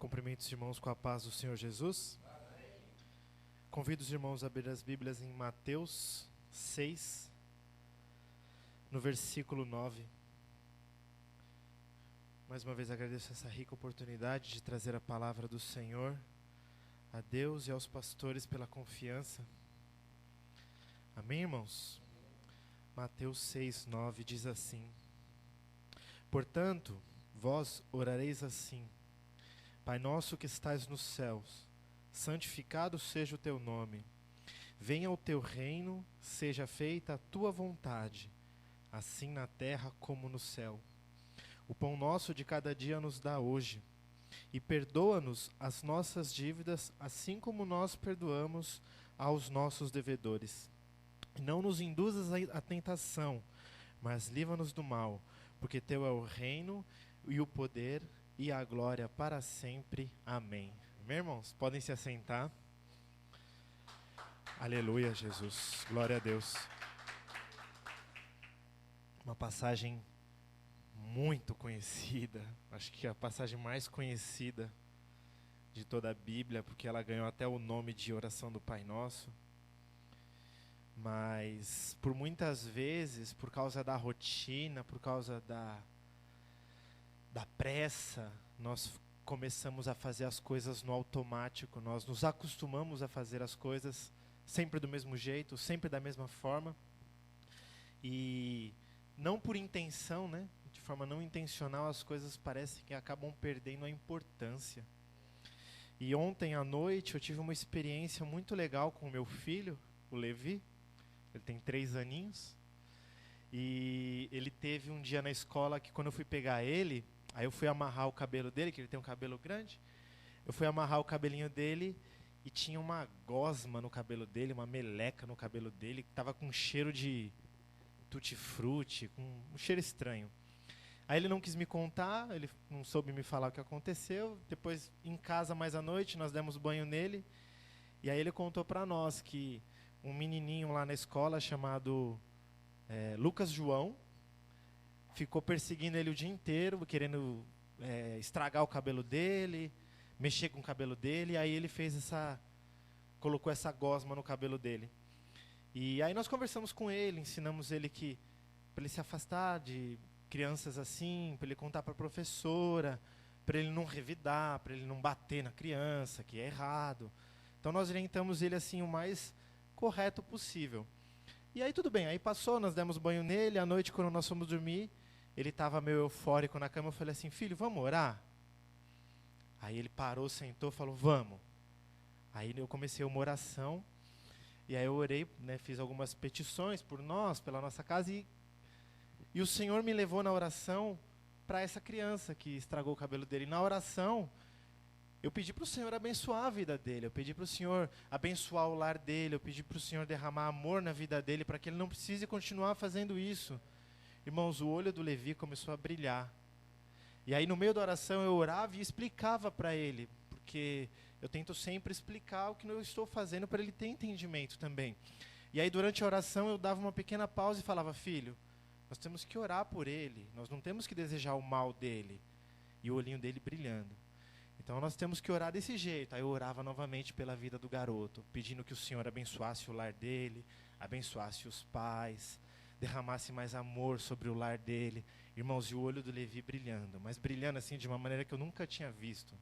Cumprimento os irmãos com a paz do Senhor Jesus. Amém. Convido os irmãos a abrir as Bíblias em Mateus 6, no versículo 9. Mais uma vez agradeço essa rica oportunidade de trazer a palavra do Senhor a Deus e aos pastores pela confiança. Amém, irmãos? Mateus 6, 9 diz assim: Portanto, vós orareis assim: Pai nosso que estais nos céus, santificado seja o teu nome. Venha o teu reino, seja feita a tua vontade, assim na terra como no céu. O pão nosso de cada dia nos dá hoje, e perdoa-nos as nossas dívidas, assim como nós perdoamos aos nossos devedores. Não nos induzas à tentação, mas livra-nos do mal, porque teu é o reino e o poder e a glória para sempre. Amém. Meus irmãos, podem se assentar. Aleluia, Jesus. Glória a Deus. Uma passagem muito conhecida. Acho que é a passagem mais conhecida de toda a Bíblia, porque ela ganhou até o nome de oração do Pai Nosso. Mas, por muitas vezes, por causa da rotina, por causa da pressa, nós começamos a fazer as coisas no automático, nós nos acostumamos a fazer as coisas sempre do mesmo jeito, sempre da mesma forma, e não por intenção, né? De forma não intencional, as coisas parecem que acabam perdendo a importância. E ontem à noite eu tive uma experiência muito legal com o meu filho, o Levi. Ele tem 3 aninhos, e ele teve um dia na escola que quando eu fui pegar ele, aí eu fui amarrar o cabelo dele, que ele tem um cabelo grande, eu fui amarrar o cabelinho dele e tinha uma gosma no cabelo dele, uma meleca no cabelo dele, que estava com um cheiro de tutti-frutti, com um cheiro estranho. Aí ele não quis me contar, ele não soube me falar o que aconteceu. Depois, em casa mais à noite, nós demos banho nele, e aí ele contou para nós que um menininho lá na escola chamado Lucas João ficou perseguindo ele o dia inteiro, querendo estragar o cabelo dele, mexer com o cabelo dele. Aí ele colocou essa gosma no cabelo dele. E aí nós conversamos com ele, ensinamos ele que para ele se afastar de crianças assim, para ele contar para a professora, para ele não revidar, para ele não bater na criança, que é errado. Então nós orientamos ele assim o mais correto possível. E aí tudo bem, aí passou, nós demos banho nele. À noite, quando nós fomos dormir, ele estava meio eufórico na cama. Eu falei assim: filho, vamos orar? Aí ele parou, sentou, falou: vamos. Aí eu comecei uma oração, e aí eu orei, né, fiz algumas petições por nós, pela nossa casa, e o Senhor me levou na oração para essa criança que estragou o cabelo dele. Na oração, eu pedi para o Senhor abençoar a vida dele, eu pedi para o Senhor abençoar o lar dele, eu pedi para o Senhor derramar amor na vida dele, para que ele não precise continuar fazendo isso. Irmãos, o olho do Levi começou a brilhar. E aí no meio da oração eu orava e explicava para ele, porque eu tento sempre explicar o que eu estou fazendo para ele ter entendimento também. E aí durante a oração eu dava uma pequena pausa e falava: filho, nós temos que orar por ele, nós não temos que desejar o mal dele. E o olhinho dele brilhando. Então nós temos que orar desse jeito. Aí eu orava novamente pela vida do garoto, pedindo que o Senhor abençoasse o lar dele, abençoasse os pais, derramasse mais amor sobre o lar dele. Irmãos, e o olho do Levi brilhando, mas brilhando assim de uma maneira que eu nunca tinha visto.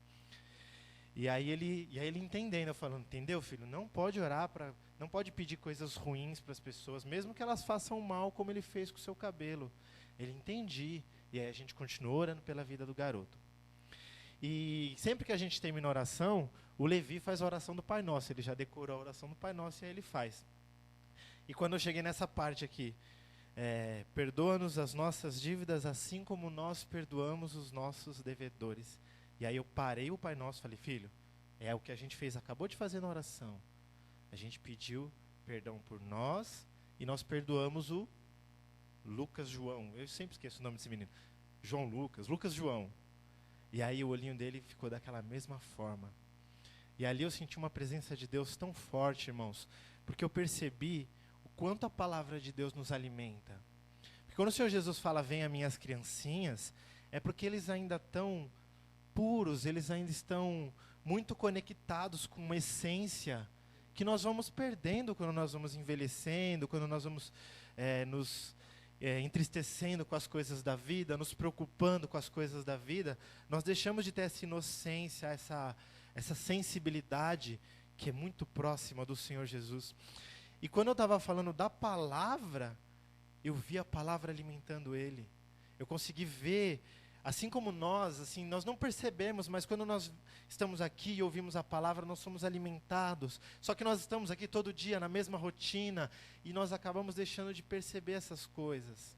E aí ele entendendo, eu falando: entendeu, filho? Não pode orar, não pode pedir coisas ruins para as pessoas, mesmo que elas façam mal, como ele fez com o seu cabelo. Ele entendi. E aí a gente continuou orando pela vida do garoto. E sempre que a gente termina a oração, o Levi faz a oração do Pai Nosso. Ele já decorou a oração do Pai Nosso e aí ele faz. E quando eu cheguei nessa parte aqui, perdoa-nos as nossas dívidas, assim como nós perdoamos os nossos devedores. E aí eu parei o Pai Nosso e falei: filho, é o que a gente fez, acabou de fazer na oração. A gente pediu perdão por nós e nós perdoamos o Lucas João. Eu sempre esqueço o nome desse menino. Lucas João. E aí o olhinho dele ficou daquela mesma forma. E ali eu senti uma presença de Deus tão forte, irmãos, porque eu percebi o quanto a palavra de Deus nos alimenta. Porque quando o Senhor Jesus fala: venha minhas criancinhas, é porque eles ainda estão puros, eles ainda estão muito conectados com uma essência que nós vamos perdendo quando nós vamos envelhecendo, quando nós vamos nos entristecendo com as coisas da vida, nos preocupando com as coisas da vida. Nós deixamos de ter essa inocência, essa sensibilidade que é muito próxima do Senhor Jesus. E quando eu estava falando da palavra, eu vi a palavra alimentando ele. Eu consegui ver, assim como nós, assim, nós não percebemos, mas quando nós estamos aqui e ouvimos a palavra, nós somos alimentados. Só que nós estamos aqui todo dia, na mesma rotina, e nós acabamos deixando de perceber essas coisas.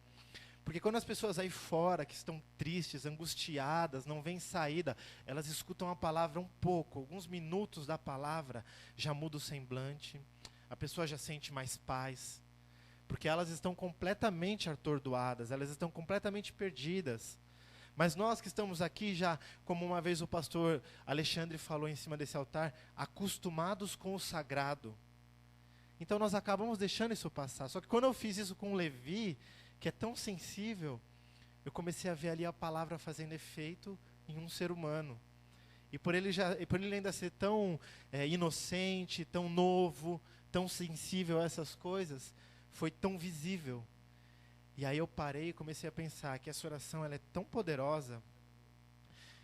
Porque quando as pessoas aí fora, que estão tristes, angustiadas, não veem saída, elas escutam a palavra um pouco, alguns minutos da palavra, já muda o semblante, a pessoa já sente mais paz, porque elas estão completamente atordoadas, elas estão completamente perdidas. Mas nós que estamos aqui já, como uma vez o pastor Alexandre falou em cima desse altar, acostumados com o sagrado. Então nós acabamos deixando isso passar. Só que quando eu fiz isso com o Levi, que é tão sensível, eu comecei a ver ali a palavra fazendo efeito em um ser humano. E por ele ainda ser tão inocente, tão novo, tão sensível a essas coisas, foi tão visível. E aí eu parei e comecei a pensar que essa oração ela é tão poderosa.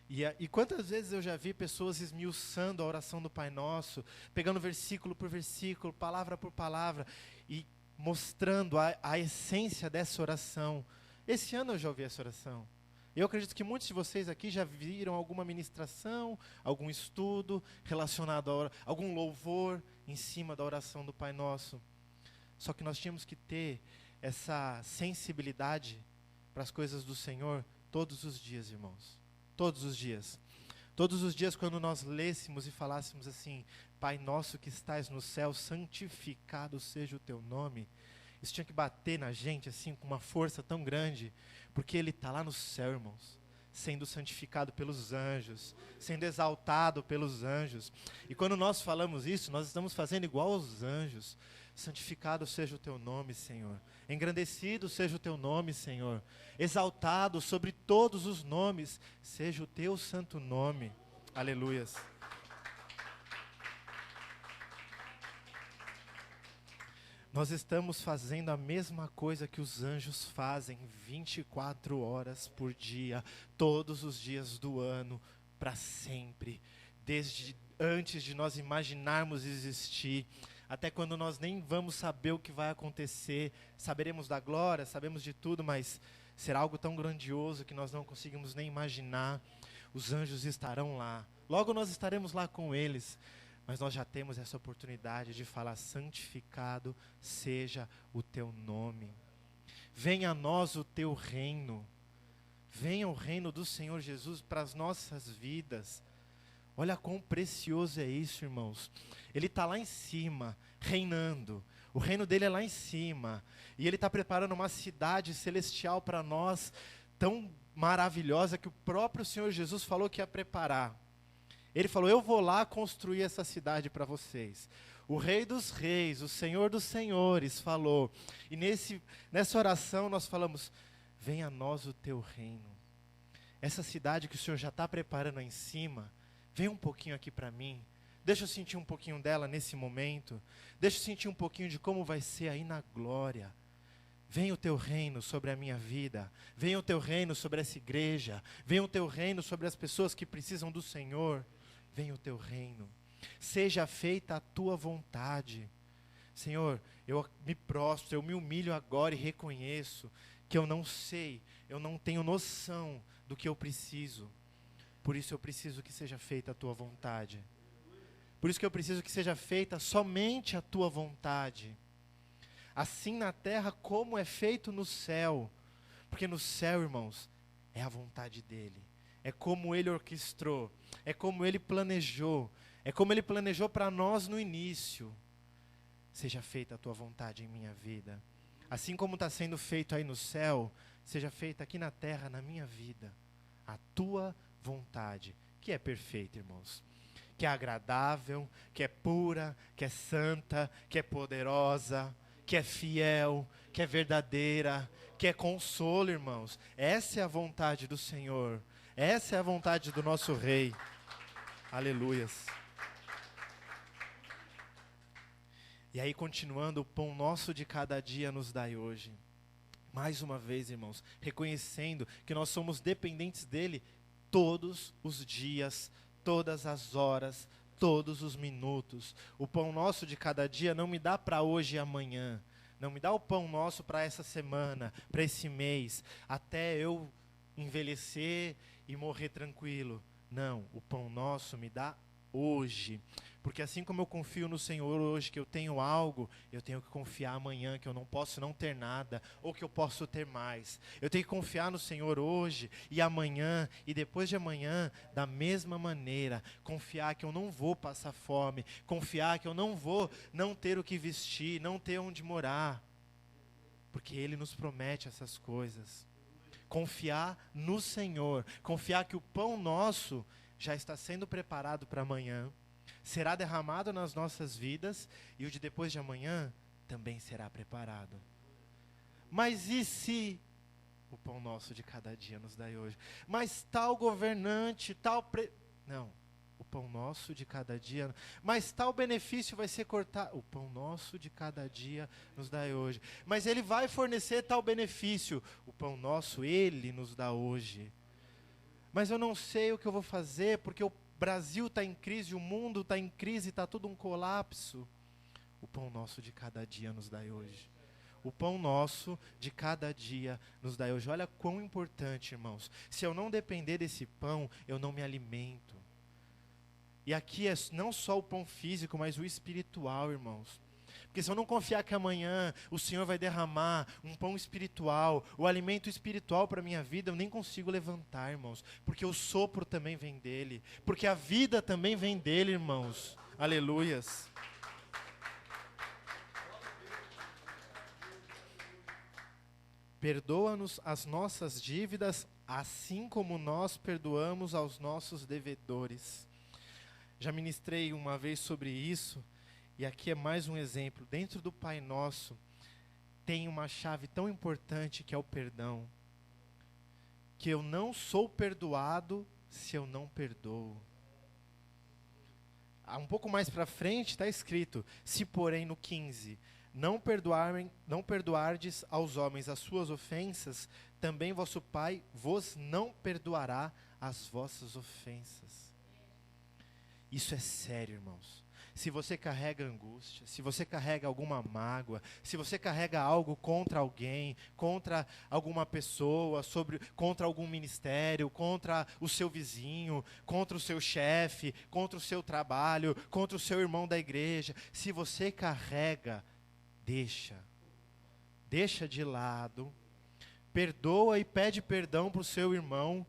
E quantas vezes eu já vi pessoas esmiuçando a oração do Pai Nosso, pegando versículo por versículo, palavra por palavra, e mostrando a essência dessa oração. Esse ano eu já ouvi essa oração. Eu acredito que muitos de vocês aqui já viram alguma ministração, algum estudo relacionado a algum louvor em cima da oração do Pai Nosso. Só que nós tínhamos que ter essa sensibilidade para as coisas do Senhor todos os dias, irmãos. Todos os dias. Todos os dias, quando nós lêssemos e falássemos assim: Pai nosso que estás no céu, santificado seja o teu nome. Isso tinha que bater na gente assim com uma força tão grande, porque Ele está lá no céu, irmãos, sendo santificado pelos anjos, sendo exaltado pelos anjos. E quando nós falamos isso, nós estamos fazendo igual aos anjos. Santificado seja o teu nome, Senhor. Engrandecido seja o teu nome, Senhor. Exaltado sobre todos os nomes, seja o teu santo nome. Aleluias. Nós estamos fazendo a mesma coisa que os anjos fazem 24 horas por dia, todos os dias do ano, para sempre. Desde antes de nós imaginarmos existir, até quando nós nem vamos saber o que vai acontecer, saberemos da glória, sabemos de tudo, mas será algo tão grandioso que nós não conseguimos nem imaginar. Os anjos estarão lá, logo nós estaremos lá com eles, mas nós já temos essa oportunidade de falar: santificado seja o teu nome. Venha a nós o teu reino, venha o reino do Senhor Jesus para as nossas vidas. Olha quão precioso é isso, irmãos. Ele está lá em cima, reinando. O reino dele é lá em cima. E Ele está preparando uma cidade celestial para nós, tão maravilhosa, que o próprio Senhor Jesus falou que ia preparar. Ele falou: eu vou lá construir essa cidade para vocês. O Rei dos Reis, o Senhor dos Senhores falou. E nessa oração nós falamos: venha a nós o teu reino. Essa cidade que o Senhor já está preparando aí em cima, vem um pouquinho aqui para mim. Deixa eu sentir um pouquinho dela nesse momento. Deixa eu sentir um pouquinho de como vai ser aí na glória. Venha o teu reino sobre a minha vida. Venha o teu reino sobre essa igreja. Venha o teu reino sobre as pessoas que precisam do Senhor. Venha o teu reino. Seja feita a tua vontade. Senhor, eu me prostro, eu me humilho agora e reconheço que eu não sei, eu não tenho noção do que eu preciso. Por isso eu preciso que seja feita a tua vontade. Por isso que eu preciso que seja feita somente a tua vontade. Assim na terra como é feito no céu. Porque no céu, irmãos, é a vontade dele. É como ele orquestrou. É como ele planejou. É como ele planejou para nós no início. Seja feita a tua vontade em minha vida. Assim como está sendo feito aí no céu, seja feita aqui na terra, na minha vida. A tua vontade, que é perfeita, irmãos. Que é agradável, que é pura, que é santa, que é poderosa, que é fiel, que é verdadeira, que é consolo, irmãos. Essa é a vontade do Senhor. Essa é a vontade do nosso Rei. Aleluias. E aí, continuando, o pão nosso de cada dia nos dai hoje. Mais uma vez, irmãos, reconhecendo que nós somos dependentes dele todos os dias, todas as horas, todos os minutos. O pão nosso de cada dia não me dá para hoje e amanhã. Não me dá o pão nosso para essa semana, para esse mês, até eu envelhecer e morrer tranquilo. Não, o pão nosso me dá hoje. Porque assim como eu confio no Senhor hoje, que eu tenho algo, eu tenho que confiar amanhã, que eu não posso não ter nada, ou que eu posso ter mais. Eu tenho que confiar no Senhor hoje, e amanhã, e depois de amanhã, da mesma maneira. Confiar que eu não vou passar fome, confiar que eu não vou não ter o que vestir, não ter onde morar. Porque Ele nos promete essas coisas. Confiar no Senhor, confiar que o pão nosso já está sendo preparado para amanhã, será derramado nas nossas vidas, e o de depois de amanhã também será preparado. Mas e se o pão nosso de cada dia nos dai hoje? Mas tal governante, Não, o pão nosso de cada dia. Mas tal benefício vai ser cortado. O pão nosso de cada dia nos dai hoje. Mas ele vai fornecer tal benefício. O pão nosso, ele nos dá hoje. Mas eu não sei o que eu vou fazer, porque o Brasil está em crise, o mundo está em crise, está tudo um colapso. O pão nosso de cada dia nos dai hoje. O pão nosso de cada dia nos dai hoje. Olha quão importante, irmãos. Se eu não depender desse pão, eu não me alimento. E aqui é não só o pão físico, mas o espiritual, irmãos. Porque se eu não confiar que amanhã o Senhor vai derramar um pão espiritual, o alimento espiritual para a minha vida, eu nem consigo levantar, irmãos. Porque o sopro também vem dele. Porque a vida também vem dele, irmãos. Aleluias. Perdoa-nos as nossas dívidas, assim como nós perdoamos aos nossos devedores. Já ministrei uma vez sobre isso. E aqui é mais um exemplo. Dentro do Pai Nosso, tem uma chave tão importante que é o perdão. Que eu não sou perdoado se eu não perdoo. Um pouco mais para frente está escrito, se porém no 15, não perdoardes aos homens as suas ofensas, também vosso Pai vos não perdoará as vossas ofensas. Isso é sério, irmãos. Se você carrega angústia, se você carrega alguma mágoa, se você carrega algo contra alguém, contra alguma pessoa, contra algum ministério, contra o seu vizinho, contra o seu chefe, contra o seu trabalho, contra o seu irmão da igreja, se você carrega, deixa de lado, perdoa e pede perdão para o seu irmão,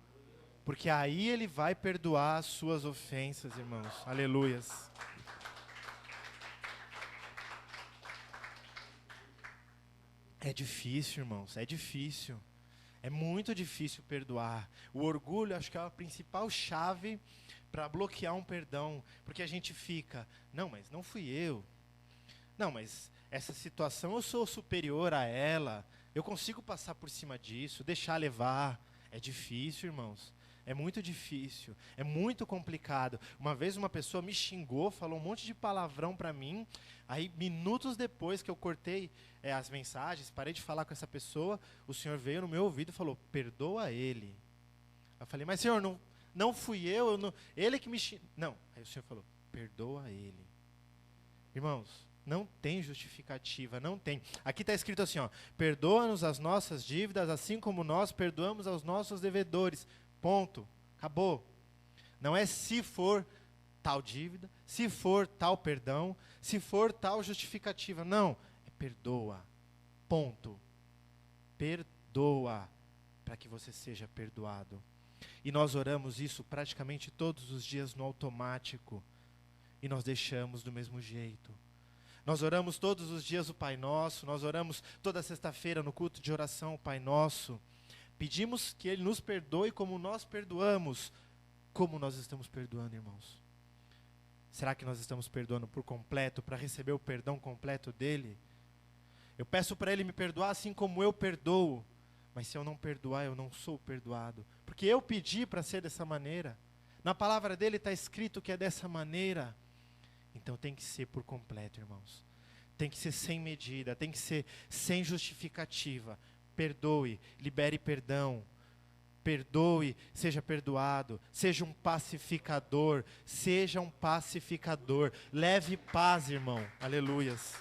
porque aí ele vai perdoar as suas ofensas, irmãos. Aleluias. É difícil, irmãos, é difícil. É muito difícil perdoar. O orgulho, acho que é a principal chave para bloquear um perdão. Porque a gente fica, não, mas não fui eu. Não, mas essa situação eu sou superior a ela. Eu consigo passar por cima disso, deixar levar. É difícil, irmãos. É muito difícil, é muito complicado. Uma vez uma pessoa me xingou, falou um monte de palavrão para mim. Aí, minutos depois que eu cortei as mensagens, parei de falar com essa pessoa, o Senhor veio no meu ouvido e falou, perdoa ele. Eu falei, mas Senhor, não fui eu não, ele que me xingou. Não, aí o Senhor falou, perdoa ele. Irmãos, não tem justificativa, não tem. Aqui está escrito assim, ó, perdoa-nos as nossas dívidas, assim como nós perdoamos aos nossos devedores. Ponto. Acabou. Não é se for tal dívida, se for tal perdão, se for tal justificativa. Não. É perdoa. Ponto. Perdoa para que você seja perdoado. E nós oramos isso praticamente todos os dias no automático. E nós deixamos do mesmo jeito. Nós oramos todos os dias o Pai Nosso, nós oramos toda sexta-feira no culto de oração o Pai Nosso. Pedimos que Ele nos perdoe como nós perdoamos. Como nós estamos perdoando, irmãos? Será que nós estamos perdoando por completo, para receber o perdão completo dEle? Eu peço para Ele me perdoar assim como eu perdoo. Mas se eu não perdoar, eu não sou perdoado. Porque eu pedi para ser dessa maneira. Na palavra dele está escrito que é dessa maneira. Então tem que ser por completo, irmãos. Tem que ser sem medida, tem que ser sem justificativa. Perdoe, libere perdão. Perdoe, seja perdoado. Seja um pacificador. Seja um pacificador. Leve paz, irmão. Aleluias.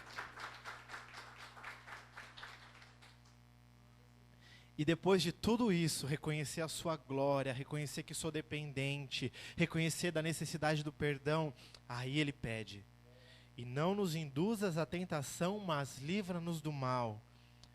E depois de tudo isso, reconhecer a sua glória, reconhecer que sou dependente, reconhecer da necessidade do perdão, aí ele pede: e não nos induzas à tentação, mas livra-nos do mal.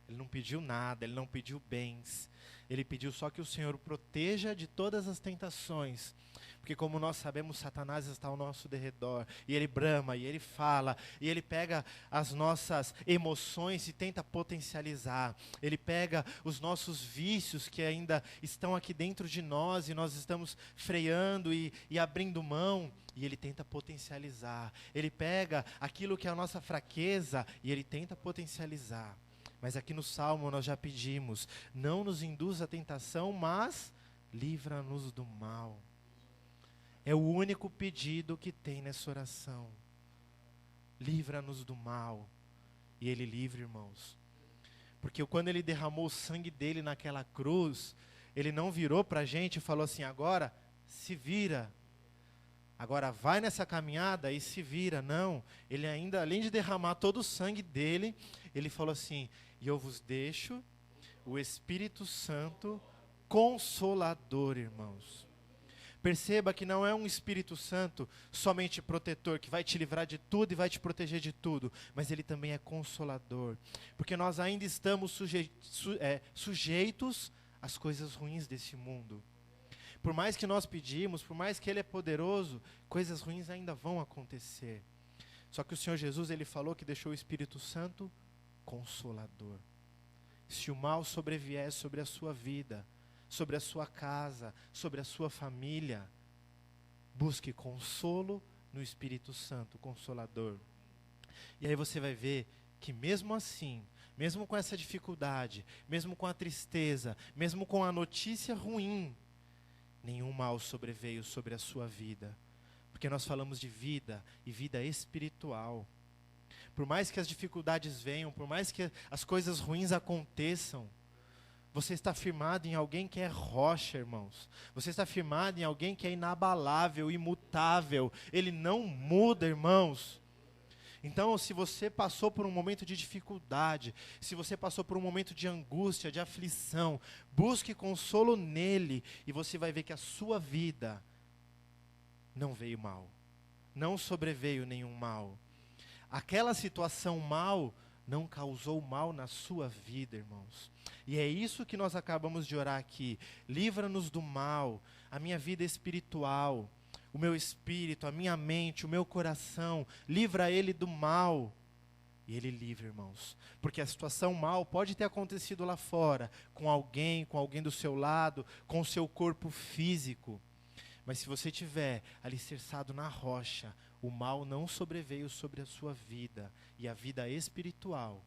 Ele não pediu nada, ele não pediu bens, ele pediu só que o Senhor o proteja de todas as tentações. Porque como nós sabemos, Satanás está ao nosso derredor, e ele brama, e ele fala, e ele pega as nossas emoções e tenta potencializar. Ele pega os nossos vícios que ainda estão aqui dentro de nós, e nós estamos freando e abrindo mão, e ele tenta potencializar. Ele pega aquilo que é a nossa fraqueza, e ele tenta potencializar. Mas aqui no Salmo nós já pedimos: não nos induz à tentação, mas livra-nos do mal. É o único pedido que tem nessa oração. Livra-nos do mal. E ele livra, irmãos. Porque quando ele derramou o sangue dele naquela cruz, ele não virou para a gente e falou assim: agora se vira. Agora vai nessa caminhada e se vira. Não, ele ainda, além de derramar todo o sangue dele, ele falou assim: e eu vos deixo o Espírito Santo Consolador, irmãos. Perceba que não é um Espírito Santo somente protetor, que vai te livrar de tudo e vai te proteger de tudo, mas ele também é consolador, porque nós ainda estamos sujeitos às coisas ruins desse mundo. Por mais que nós pedimos, por mais que ele é poderoso, coisas ruins ainda vão acontecer. Só que o Senhor Jesus, ele falou que deixou o Espírito Santo Consolador. Se o mal sobrevier sobre a sua vida, sobre a sua casa, sobre a sua família, busque consolo no Espírito Santo Consolador. E aí você vai ver que mesmo assim, mesmo com essa dificuldade, mesmo com a tristeza, mesmo com a notícia ruim, nenhum mal sobreveio sobre a sua vida. Porque nós falamos de vida e vida espiritual. Por mais que as dificuldades venham, por mais que as coisas ruins aconteçam, você está firmado em alguém que é rocha, irmãos. Você está firmado em alguém que é inabalável, imutável. Ele não muda, irmãos. Então, se você passou por um momento de dificuldade, se você passou por um momento de angústia, de aflição, busque consolo nele e você vai ver que a sua vida não veio mal. Não sobreveio nenhum mal. Aquela situação mal não causou mal na sua vida, irmãos. E é isso que nós acabamos de orar aqui. Livra-nos do mal, a minha vida espiritual, o meu espírito, a minha mente, o meu coração, livra ele do mal. E ele livra, irmãos. Porque a situação mal pode ter acontecido lá fora, com alguém do seu lado, com o seu corpo físico. Mas se você estiver alicerçado na rocha, o mal não sobreveio sobre a sua vida e a vida espiritual.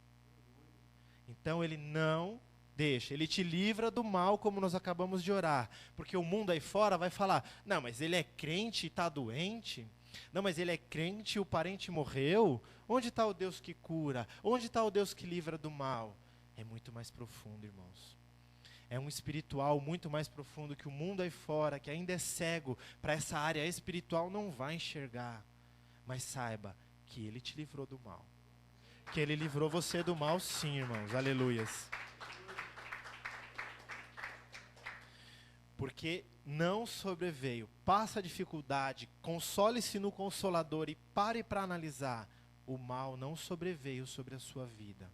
Então ele não deixa, ele te livra do mal, como nós acabamos de orar. Porque o mundo aí fora vai falar: não, mas ele é crente e está doente. Não, mas ele é crente e o parente morreu. Onde está o Deus que cura? Onde está o Deus que livra do mal? É muito mais profundo, irmãos. É um espiritual muito mais profundo que o mundo aí fora, que ainda é cego para essa área espiritual, não vai enxergar. Mas saiba que ele te livrou do mal. Que ele livrou você do mal, sim, irmãos. Aleluias. Porque não sobreveio. Passa a dificuldade, console-se no Consolador e pare para analisar. O mal não sobreveio sobre a sua vida.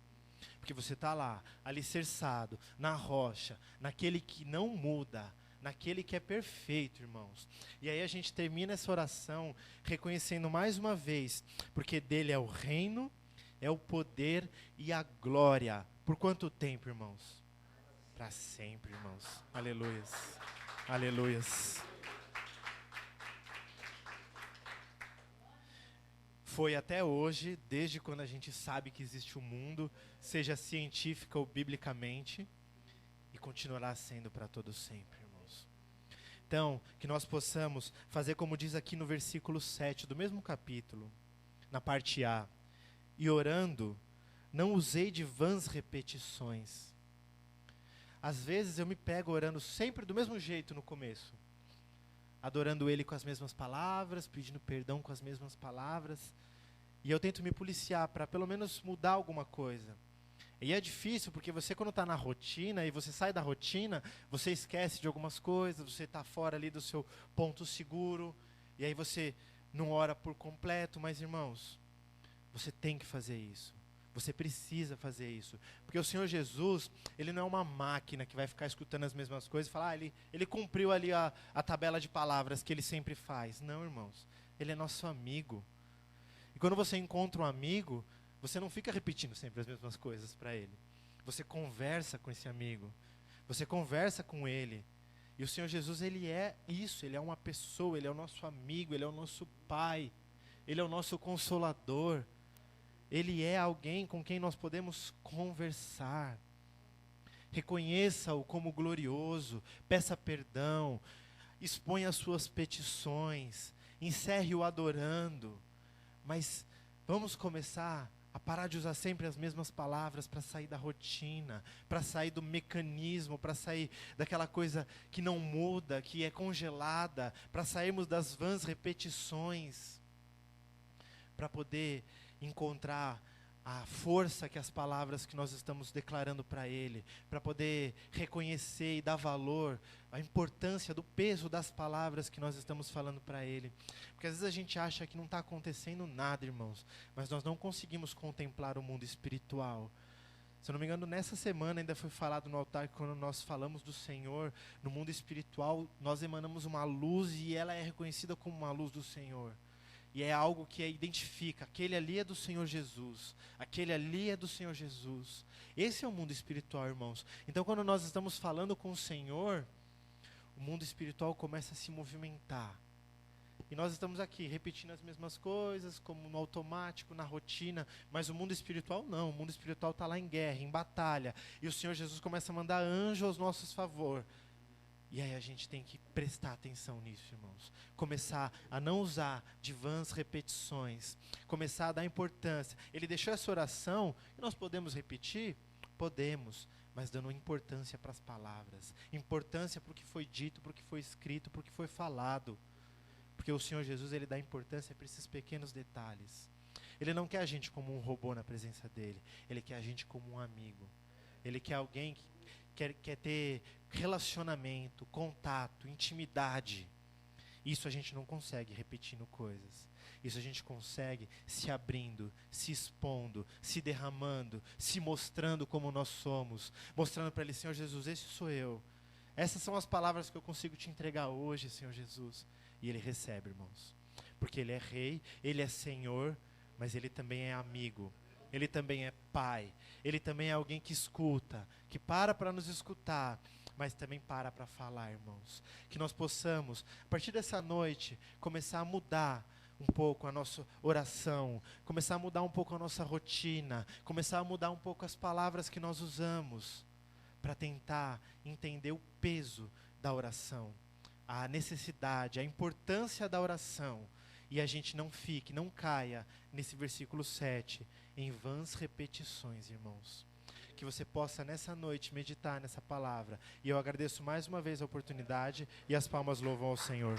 Porque você está lá, alicerçado, na rocha, naquele que não muda, naquele que é perfeito, irmãos. E aí a gente termina essa oração reconhecendo mais uma vez, porque dele é o reino, é o poder e a glória. Por quanto tempo, irmãos? Para sempre, irmãos. Aleluias. Aleluias. foi até hoje, desde quando a gente sabe que existe o mundo, seja científica ou biblicamente, e continuará sendo para todo sempre, irmãos. Então, que nós possamos fazer como diz aqui no versículo 7 do mesmo capítulo, na parte A, e orando, não usei de vãs repetições. Às vezes eu me pego orando sempre do mesmo jeito no começo, adorando Ele com as mesmas palavras, pedindo perdão com as mesmas palavras, e eu tento me policiar para pelo menos mudar alguma coisa. E é difícil porque você, quando está na rotina e você sai da rotina, você esquece de algumas coisas, você está fora ali do seu ponto seguro, e aí você não ora por completo. Mas, irmãos, você tem que fazer isso. Você precisa fazer isso. Porque o Senhor Jesus, Ele não é uma máquina que vai ficar escutando as mesmas coisas e falar, ele cumpriu ali a tabela de palavras que Ele sempre faz. Não, irmãos. Ele é nosso amigo. E quando você encontra um amigo, você não fica repetindo sempre as mesmas coisas para ele. Você conversa com esse amigo. Você conversa com ele. E o Senhor Jesus, Ele é isso. Ele é uma pessoa, Ele é o nosso amigo, Ele é o nosso Pai. Ele é o nosso Consolador. Ele é alguém com quem nós podemos conversar. Reconheça-o como glorioso. Peça perdão. Exponha as suas petições. Encerre-o adorando. Mas vamos começar a parar de usar sempre as mesmas palavras para sair da rotina, para sair do mecanismo, para sair daquela coisa que não muda, que é congelada, para sairmos das vãs repetições, para poder encontrar a força que as palavras que nós estamos declarando para Ele, para poder reconhecer e dar valor, a importância do peso das palavras que nós estamos falando para Ele. Porque às vezes a gente acha que não está acontecendo nada, irmãos, mas nós não conseguimos contemplar o mundo espiritual. Se eu não me engano, nessa semana ainda foi falado no altar que quando nós falamos do Senhor, no mundo espiritual, nós emanamos uma luz e ela é reconhecida como uma luz do Senhor. E é algo que identifica, aquele ali é do Senhor Jesus, aquele ali é do Senhor Jesus. Esse é o mundo espiritual, irmãos. Então quando nós estamos falando com o Senhor, o mundo espiritual começa a se movimentar. E nós estamos aqui repetindo as mesmas coisas, como no automático, na rotina, mas o mundo espiritual não, o mundo espiritual está lá em guerra, em batalha. E o Senhor Jesus começa a mandar anjos aos nossos favor. E aí a gente tem que prestar atenção nisso, irmãos. Começar a não usar de vãs repetições. Começar a dar importância. Ele deixou essa oração e nós podemos repetir? Podemos, mas dando importância para as palavras. Importância para o que foi dito, para o que foi escrito, para o que foi falado. Porque o Senhor Jesus, Ele dá importância para esses pequenos detalhes. Ele não quer a gente como um robô na presença dEle. Ele quer a gente como um amigo. Ele quer alguém que quer ter relacionamento, contato, intimidade. Isso a gente não consegue repetindo coisas. Isso a gente consegue se abrindo, se expondo, se derramando, se mostrando como nós somos. Mostrando para Ele, Senhor Jesus, esse sou eu. Essas são as palavras que eu consigo te entregar hoje, Senhor Jesus. E Ele recebe, irmãos. Porque Ele é Rei, Ele é Senhor, mas Ele também é amigo. Ele também é Pai. Ele também é alguém que escuta, que para nos escutar, mas também para falar, irmãos. Que nós possamos, a partir dessa noite, começar a mudar um pouco a nossa oração, começar a mudar um pouco a nossa rotina, começar a mudar um pouco as palavras que nós usamos, para tentar entender o peso da oração, a necessidade, a importância da oração, e a gente não fique, não caia nesse versículo 7, em vãs repetições, irmãos. Que você possa nessa noite meditar nessa palavra. E eu agradeço mais uma vez a oportunidade e as palmas louvam ao Senhor.